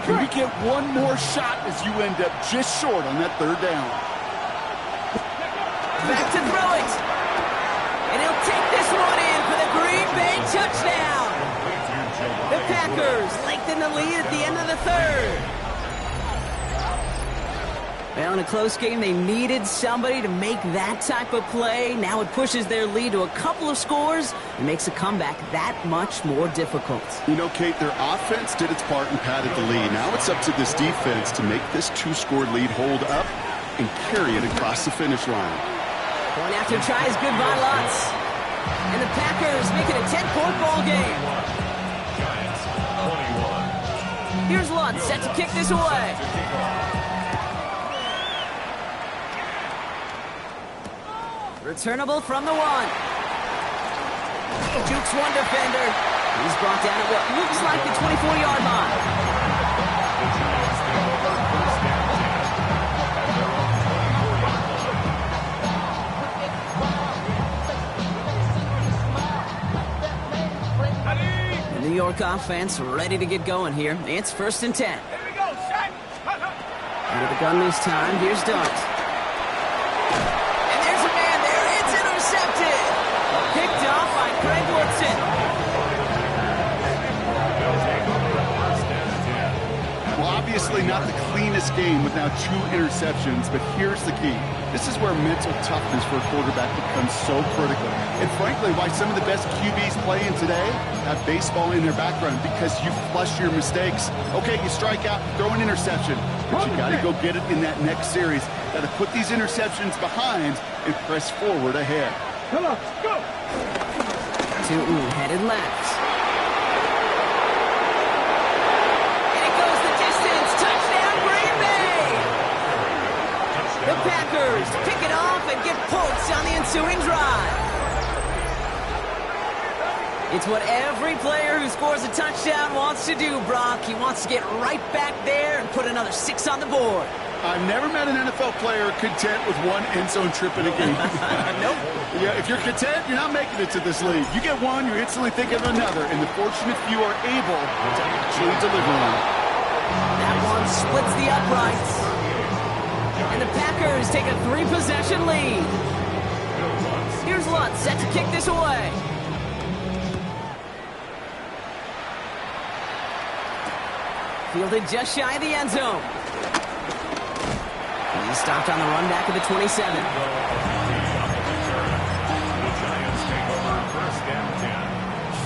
Can we get one more shot as you end up just short on that third down? Back to throw it. And he'll take this one in for the Green Bay touchdown. The Packers lengthen the lead at the end of the third. Well, in a close game, they needed somebody to make that type of play. Now it pushes their lead to a couple of scores and makes a comeback that much more difficult. You know, Kate, their offense did its part and padded the lead. Now it's up to this defense to make this 2-score lead hold up and carry it across the finish line. Going after try is good by Lutz. And the Packers make it a 10-point ball game. Giants 21. Here's Lutz set to kick this away. Returnable from the 1. Jukes one defender. He's brought down at what looks like the 24-yard line. The Giants take over first down 10 at their own 24-yard line. The New York offense ready to get going here. It's first and 10. Here we go. Shot. Under the gun this time. Here's Dart. And there's a man there. It's intercepted. Picked off by Craig Woodson. They'll take over first down 10. Well, obviously not the cleanest game with now 2 interceptions, but here's the key. This is where mental toughness for a quarterback becomes so critical. And frankly, why some of the best QBs playing today have baseball in their background, because you flush your mistakes. Okay, you strike out, throw an interception, but you got to go get it in that next series. Got to put these interceptions behind and press forward ahead. Come on, go. Tootin headed left. And it goes the distance. Touchdown, Green Bay! The Packers pick it off and get points on the ensuing drive. It's what every player who scores a touchdown wants to do, Brock. He wants to get right back there and put another 6 on the board. I've never met an NFL player content with one end zone trip in a game. Nope. Yeah, if you're content, you're not making it to this league. You get one, you're instantly thinking of another, and the fortunate few are able to actually deliver on it. That one splits the uprights. And the Packers take a 3-possession lead. Here's Lutz set to kick this away. Fielded just shy of the end zone. He's stopped on the run back of the 27. The Giants take over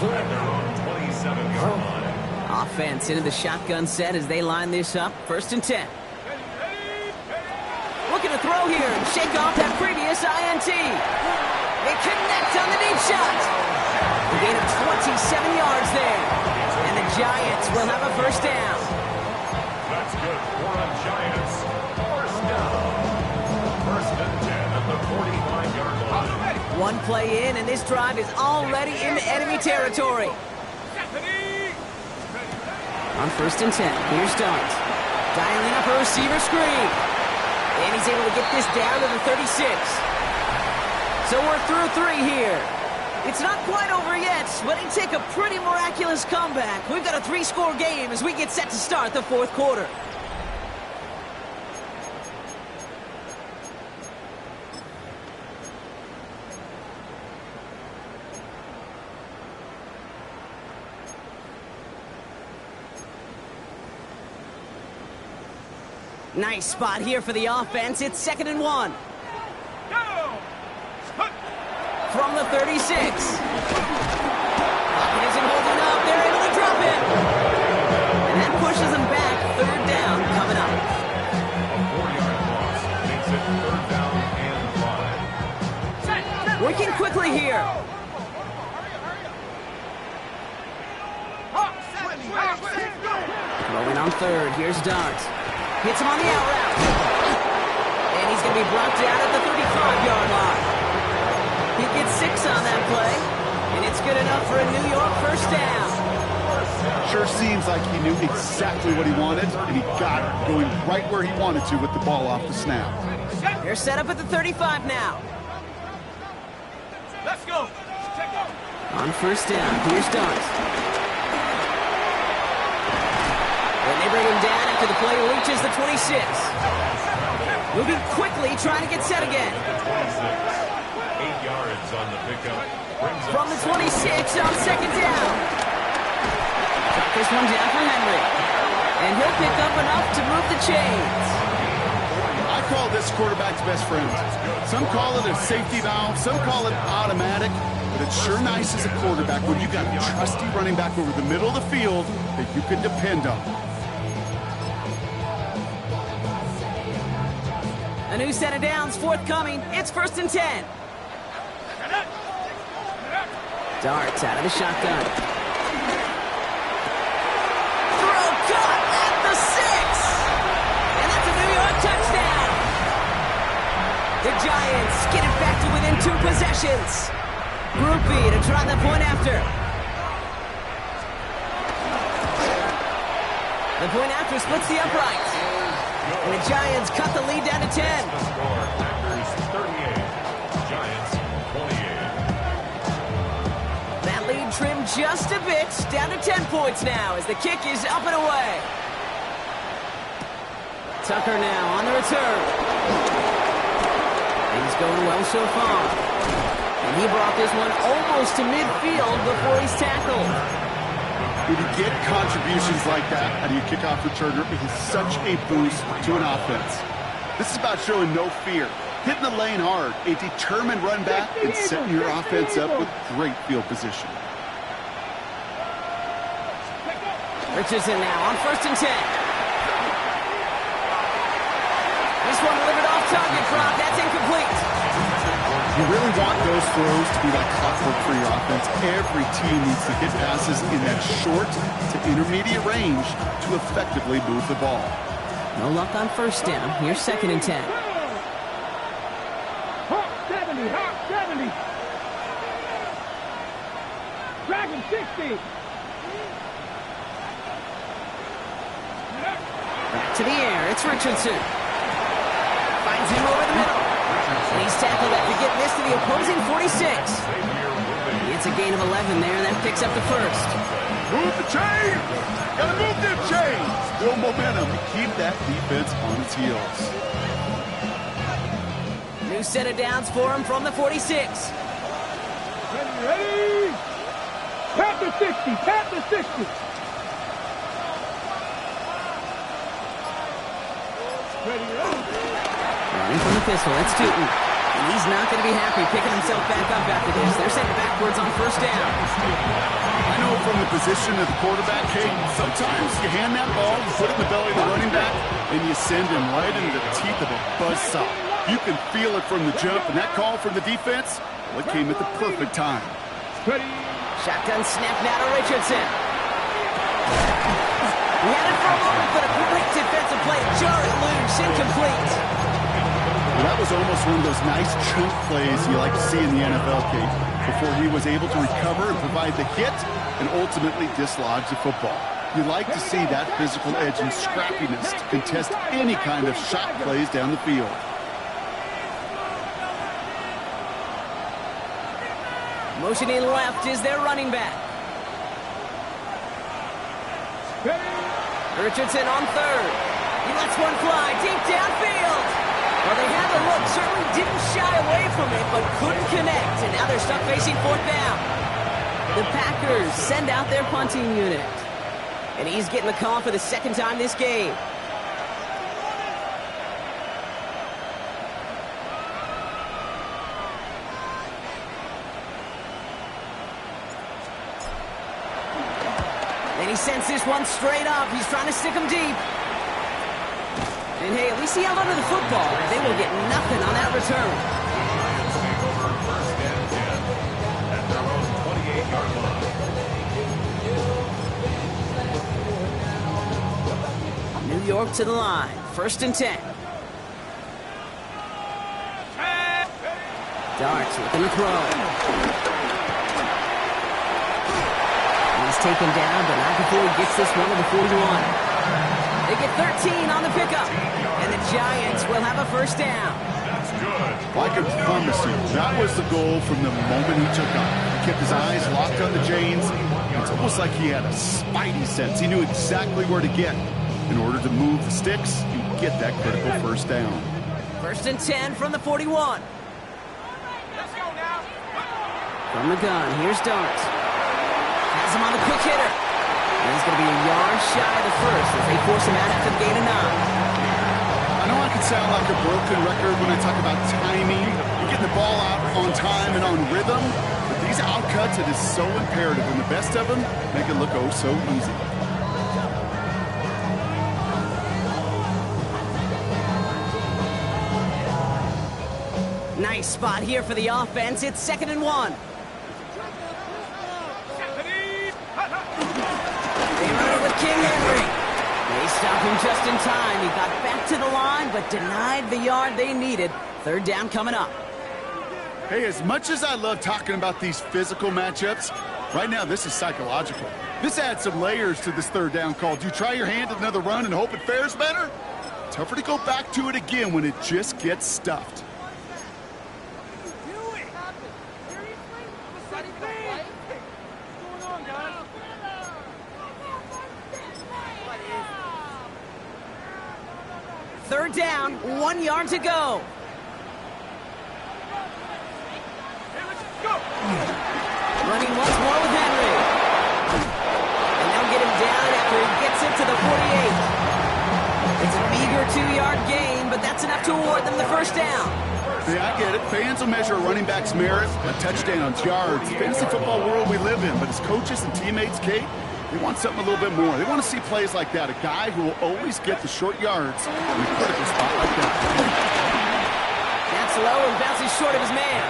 at their own 27-yard line. Offense into the shotgun set as they line this up. 1st and 10. Looking to throw here and shake off that previous INT. They connect on the deep shot. A gain of 27 yards there. And the Giants will have a 1st down. That's good for the Giants. 1st down. 1st and 10 at the 45-yard line. One play in, and this drive is already into enemy territory. On 1st and 10, here's Dart. Dialing up a receiver screen. And he's able to get this down to the 36. So we're through 3 here. It's not quite over yet, but it take a pretty miraculous comeback. We've got a 3-score game as we get set to start the 4th quarter. Nice spot here for the offense. It's 2nd and 1. From the 36. Pocket isn't holding up. They're able to drop it. And that pushes them back. 3rd down coming up. A 4-yard loss makes it 3rd down and 5. Working quickly here. Throwing on 3rd. Here's Dart. Hits him on the out route. And he's going to be brought down at the 35-yard line. He gets 6 on that play. And it's good enough for a New York 1st down. Sure seems like he knew exactly what he wanted, and he got it, going right where he wanted to with the ball off the snap. They're set up at the 35 now. Let's go. On 1st down, here's Dart. And they bring him down after the play reaches the 26. Moving quickly, trying to get set again. 8 yards on the pickup. From the 26 on 2nd down. Got this one down for Henry. And he'll pick up enough to move the chains. I call this quarterback's best friend. Some call it a safety valve, some call it automatic, but it's sure nice as a quarterback when you got a trusty running back over the middle of the field that you can depend on. A new set of downs forthcoming. It's 1st and 10. Darts out of the shotgun. Throw caught at the 6. And that's a New York touchdown. The Giants get it back to within 2 possessions. Groupie to try the point after. The point after splits the uprights. And the Giants cut the lead down to 10. The score, Packers 38, Giants 28. That lead trimmed just a bit, down to 10 points now as the kick is up and away. Tucker now on the return. Things going well so far. And he brought this one almost to midfield before he's tackled. When you get contributions like that out of your kickoff returner, it is such a boost to an offense. This is about showing no fear, hitting the lane hard, a determined run back, and setting your offense up with great field position. Richardson now on 1st and 10. This one delivered off target, Brock. That's incomplete. You really want those throws to be like clockwork for your offense. Every team needs to hit passes in that short to intermediate range to effectively move the ball. No luck on 1st down. Here's 2nd and 10. Hawk 70, Hawk 70. Dragon 60. Back to the air. It's Richardson. Finds him over the middle. And he's tackled after getting this to the opposing 46. It's a gain of 11 there, and that picks up the 1st. Move the chain! Gotta move them chains! Build momentum to keep that defense on its heels. New set of downs for him from the 46. Ready? Tap the 60, tap the 60. Ready? Running from the pistol, that's Tootin. And he's not going to be happy picking himself back up after this. They're sent backwards on first down. I know from the position of the quarterback, Kate, sometimes you hand that ball, you put it in the belly of the running back, and you send him right into the teeth of a buzzsaw. You can feel it from the jump, and that call from the defense, well, it came at the perfect time. Shotgun snap now to Richardson. He had it for a moment, but a great defensive play. Jar it loose, incomplete. Well, that was almost one of those nice chunk plays you like to see in the NFL, Kate, before he was able to recover and provide the hit and ultimately dislodge the football. You like to see that physical edge and scrappiness to contest any kind of shot plays down the field. Motioning left is their running back. Richardson on third. He lets one fly deep downfield. Well, they had the look, certainly didn't shy away from it, but couldn't connect, and now they're stuck facing fourth down. The Packers send out their punting unit, and he's getting the call for the second time this game. And he sends this one straight up. He's trying to stick him deep. And hey, at least he held onto the football. They will get nothing on that return. Giants take over first and 10 at their own 28-yard line. New York to the line. First and 10. Darts looking to throw. He's taken down, but not before he gets this one to the 41. They get 13 on the pickup, and the Giants will have a first down. That's good. I can promise you, that was the goal from the moment he took off. He kept his eyes locked on the chains. It's almost like he had a spidey sense. He knew exactly where to get. In order to move the sticks, you get that critical first down. First and 10 from the 41. From the gun, here's Darts. Has him on the quick hitter. And he's going to be a yard shy of the first as they force him out after the gain of 9. I know I can sound like a broken record when I talk about timing, getting the ball out on time and on rhythm, but these outcuts, it is so imperative, and the best of them make it look oh so easy. Nice spot here for the offense. It's 2nd and 1. They run it with King Henry. They stop him just in time. He got back to the line, but denied the yard they needed. Third down coming up. Hey, as much as I love talking about these physical matchups, right now this is psychological. This adds some layers to this third down call. Do you try your hand at another run and hope it fares better? Tougher to go back to it again when it just gets stuffed. Third down, 1 yard to go. Running once more with Henry. And they'll get him down after he gets it to the 48. It's a meager 2-yard gain, but that's enough to award them the first down. Yeah, I get it. Fans will measure a running back's merit by touchdowns, yards, fantasy football world we live in. But as coaches and teammates, Kate, they want something a little bit more. They want to see plays like that. A guy who will always get the short yards in a critical spot like that. That's low and bounces short of his man.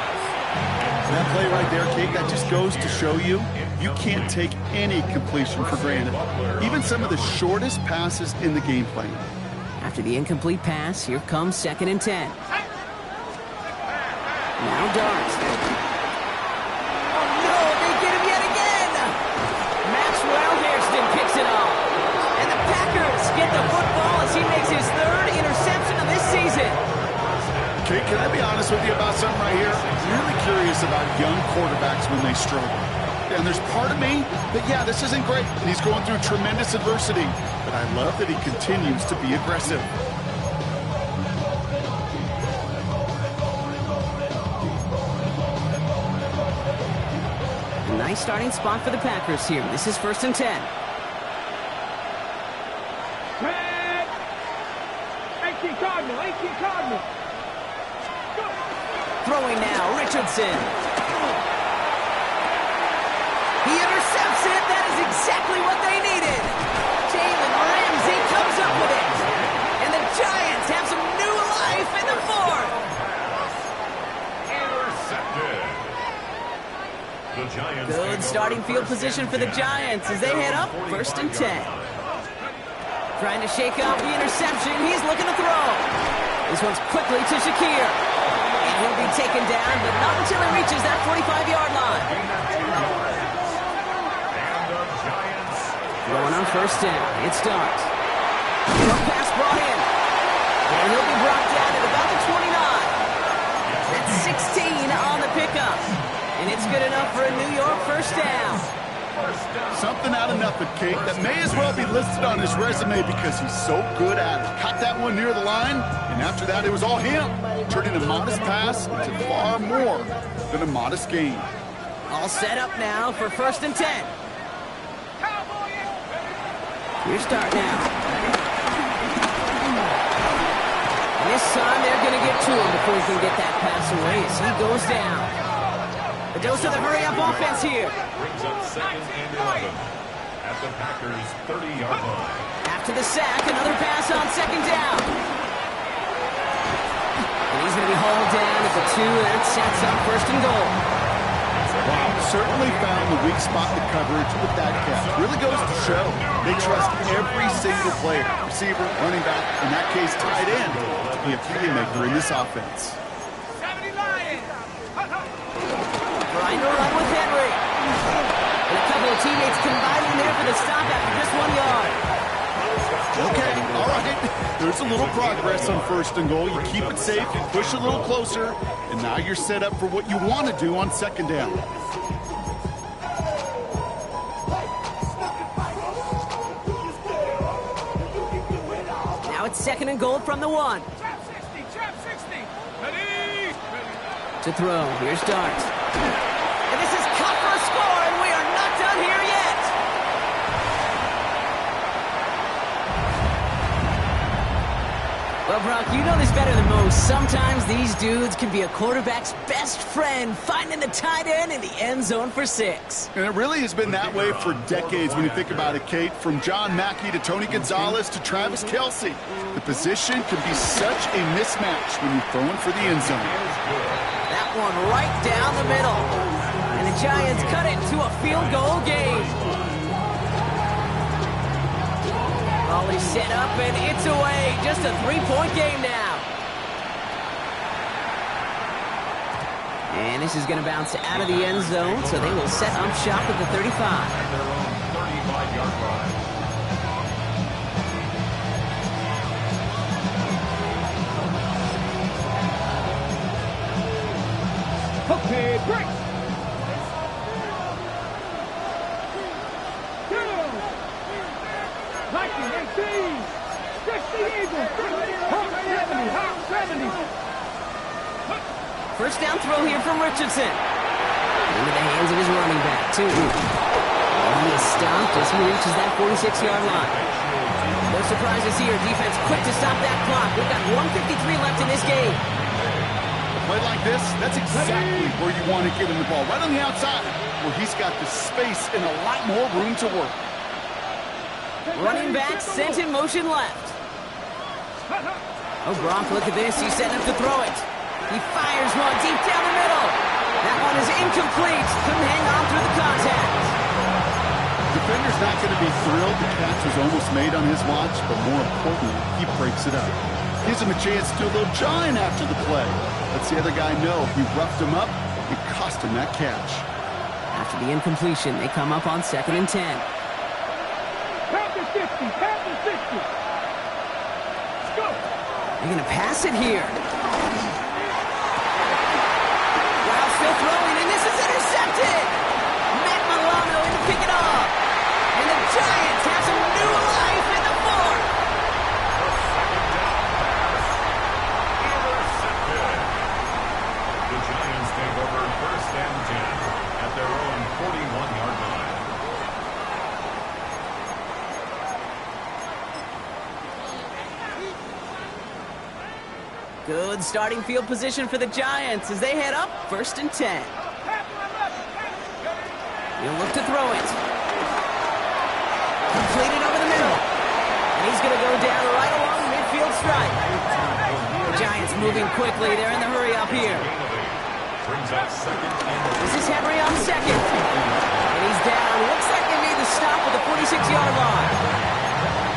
That play right there, Kate, that just goes to show you, you can't take any completion for granted. Even some of the shortest passes in the game plan. After the incomplete pass, here comes 2nd and 10. Now Darts. Oh no, they get him yet again! Maxwell Hairston picks it off. And the Packers get the football as he makes his 3rd interception of this season. Kate, can I be honest with you about something right here? I'm really curious about young quarterbacks when they struggle. And there's part of me that, yeah, this isn't great. And he's going through tremendous adversity. But I love that he continues to be aggressive. A nice starting spot for the Packers here. This is 1st and 10. 18 Cardinal, 18 Cardinal. Throwing now, Richardson. He intercepts it. That is exactly what they needed. Jalen Ramsey comes up with it. And the Giants have some new life in the fourth. Intercepted. The Giants Good starting field position for the Giants as they head up 1st and 10. Trying to shake off the interception. He's looking to throw. This one's quickly to Shakir. And he'll be taken down, but not until he reaches that 45-yard line. Going on 1st down. It starts. Short pass brought in. And he'll be brought down at about the 29. That's 16 on the pickup. And it's good enough for a New York 1st down. Something out of nothing, Kate, that may as well be listed on his resume because he's so good at it. Caught that one near the line, and after that it was all him, turning a modest pass into far more than a modest gain. All set up now for 1st and 10. Here's start now. And this time they're going to get to him before he can get that pass away as he goes down. A dose of the hurry-up offense here. Brings up 2nd and 11 at the Packers' 30-yard line. After the sack, another pass on 2nd down. And he's going to be hauled down at the 2, and that sets up 1st and goal. Wow, certainly found the weak spot in the coverage with that catch. Really goes to show they trust every single player, receiver, running back, in that case tight end, to be a playmaker in this offense. Trying to run with Henry. And a couple of teammates combining there for the stop after just 1 yard. Okay, all right. There's a little progress on 1st and goal. You keep it safe, you push a little closer, and now you're set up for what you want to do on 2nd down. Now it's 2nd and goal from the 1. Trap 60. Ready. To throw, here's Dart. And this is cut for a score, and we are not done here yet. Well, Brock, you know this better than most. Sometimes these dudes can be a quarterback's best friend, finding the tight end in the end zone for 6. And it really has been that way for decades when you think about it, Kate. From John Mackey to Tony Gonzalez to Travis Kelce. The position can be such a mismatch when you're throwing for the end zone. That one right down the middle. And the Giants cut it to a field goal game. Ball is set up and it's away. Just a 3-point game now. And this is going to bounce out of the end zone, so they will set up shop at the 35. At their own 35-yard line. Okay, break. 19, 60 Eagles. Hawk 70. 1st down throw here from Richardson. Into the hands of his running back, too. And he is stopped as he reaches that 46-yard line. No surprises here. Defense quick to stop that clock. We've got 1:53 left in this game. A play like this, that's exactly where you want to get him the ball. Right on the outside, where he's got the space and a lot more room to work. Running back sent in motion left. Oh, Gronk, look at this. He's setting up to throw it. He fires one deep down the middle. That one is incomplete. Couldn't hang on through the contact. Defender's not going to be thrilled the catch was almost made on his watch, but more importantly, he breaks it up. Gives him a chance to do a little jawing after the play. Lets the other guy know he roughed him up and cost him that catch. After the incompletion, they come up on 2nd and 10. Pass 60. Let's go. They're going to pass it here. Wow, still throwing, and this is intercepted. Matt Milano in to pick it up. And the Giants have some new life in the fourth. The Giants take over 1st and 10 at their own 41-yard line. Good starting field position for the Giants as they head up 1st and 10. He'll look to throw it. Completed over the middle. And he's going to go down right along the midfield stripe. The Giants moving quickly. They're in the hurry up here. This is Henry on second. And he's down. Looks like they made the stop at the 46-yard line.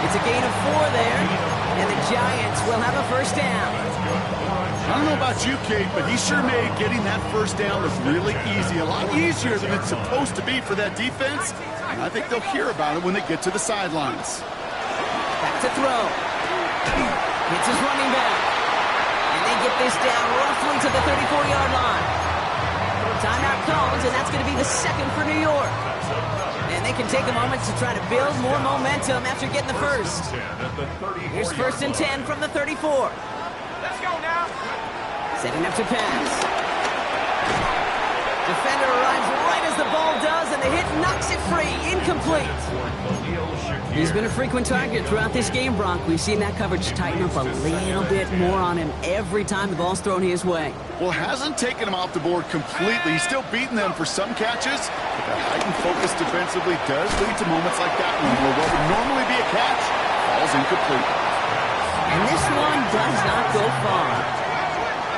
It's a gain of 4 there. And the Giants will have a first down. I don't know about you, Kate, but he sure made getting that first down look really easy. A lot easier than it's supposed to be for that defense. And I think they'll hear about it when they get to the sidelines. Back to throw. Hits his running back. And they get this down roughly to the 34-yard line. Timeout comes, and that's going to be the second for New York. And they can take a moment to try to build more momentum after getting the first. Here's 1st and 10 from the 34. Let's go now. Setting up to pass. Defender arrives right as the ball does, and the hit knocks it free. Incomplete. He's been a frequent target throughout this game, Brock. We've seen that coverage tighten up a little bit more on him every time the ball's thrown his way. Well, hasn't taken him off the board completely. He's still beating them for some catches, but that heightened focus defensively does lead to moments like that one where what would normally be a catch falls incomplete. And this one does not go far.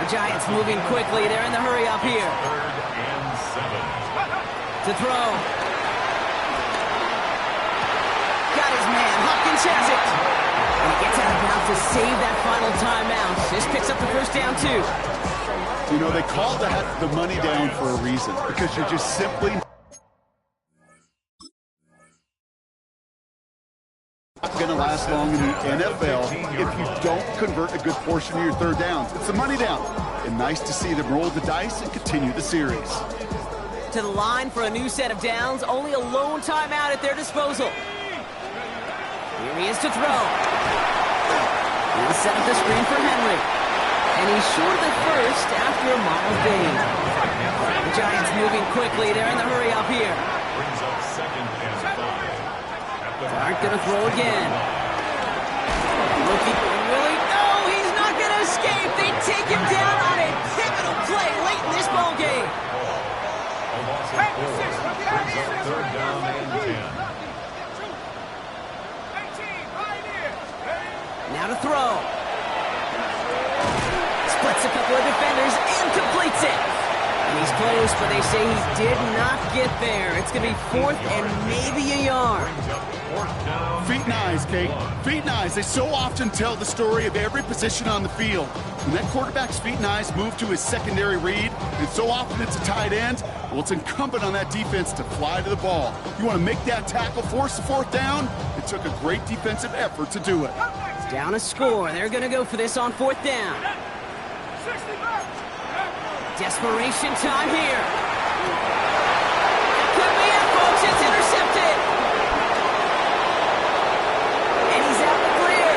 The Giants moving quickly. They're in the hurry up here. 3rd and 7. To throw. Got his man. Hopkins has it. And he gets out of bounds to save that final timeout. This picks up the first down, too. You know, they called the money down for a reason, because you're just simply not going to last long in the NFL if you don't convert a good portion of your third downs. It's the money down. And nice to see them roll the dice and continue the series. To the line for a new set of downs. Only a lone timeout at their disposal. Here he is to throw. He'll set up the screen for Henry. And he's short of the first after a mild gain. The Giants moving quickly. They're in the hurry up here. Brings up 2nd and 5. Clark gonna throw again. Looking for Willie. No, he's not gonna escape. They take him down on a pivotal play late in this ball game. A loss of 4 brings up 3rd down and 10. Now to throw. Splits a couple of defenders and completes it. And he's close, but they say he did not get there. It's going to be 4th and maybe a yard. Feet and eyes, Kate. Feet and eyes. They so often tell the story of every position on the field. When that quarterback's feet and eyes move to his secondary read, and so often it's a tight end, well, it's incumbent on that defense to fly to the ball. You want to make that tackle, force the 4th down? It took a great defensive effort to do it. It's down a score. They're going to go for this on 4th down. Desperation time here. Could be it, folks. It's intercepted. And he's out the clear.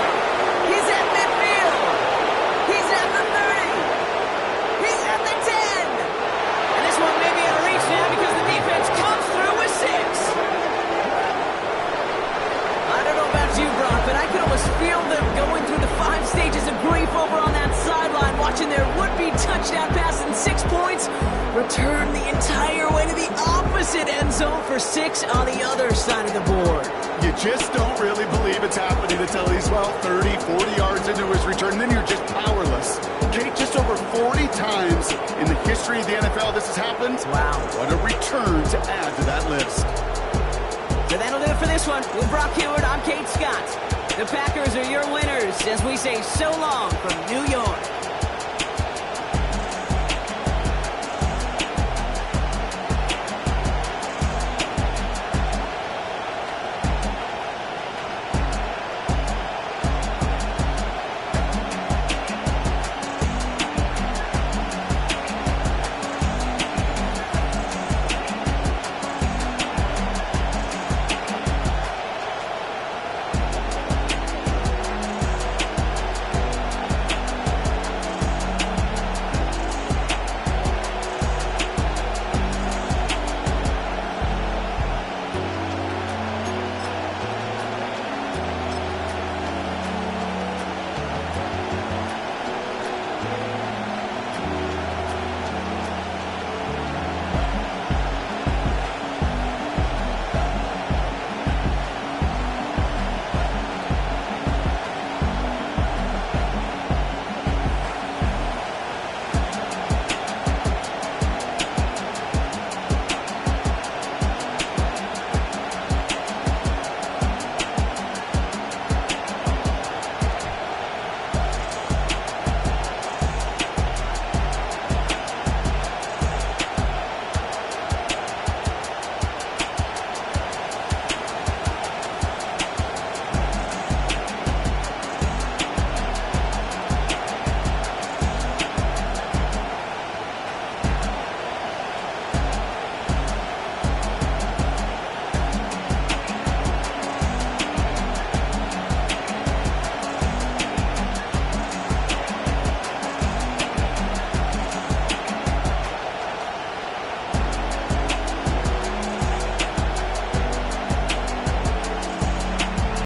He's at midfield. He's at the 30. He's at the 10. And this one may be out of reach now because the defense comes through with 6. I don't know about you, Brock, but I could almost feel them going through the 5 stages of grief over on that sideline, watching their would-be touchdown pass in 6 points return the entire way to the opposite end zone for 6 on the other side of the board. You just don't really believe it's happening until he's, well, 30, 40 yards into his return, and then you're just powerless. Kate, just over 40 times in the history of the NFL this has happened. Wow. What a return to add to that list. So that'll do it for this one. With Brock Huard, I'm Kate Scott. The Packers are your winners as we say so long from New York.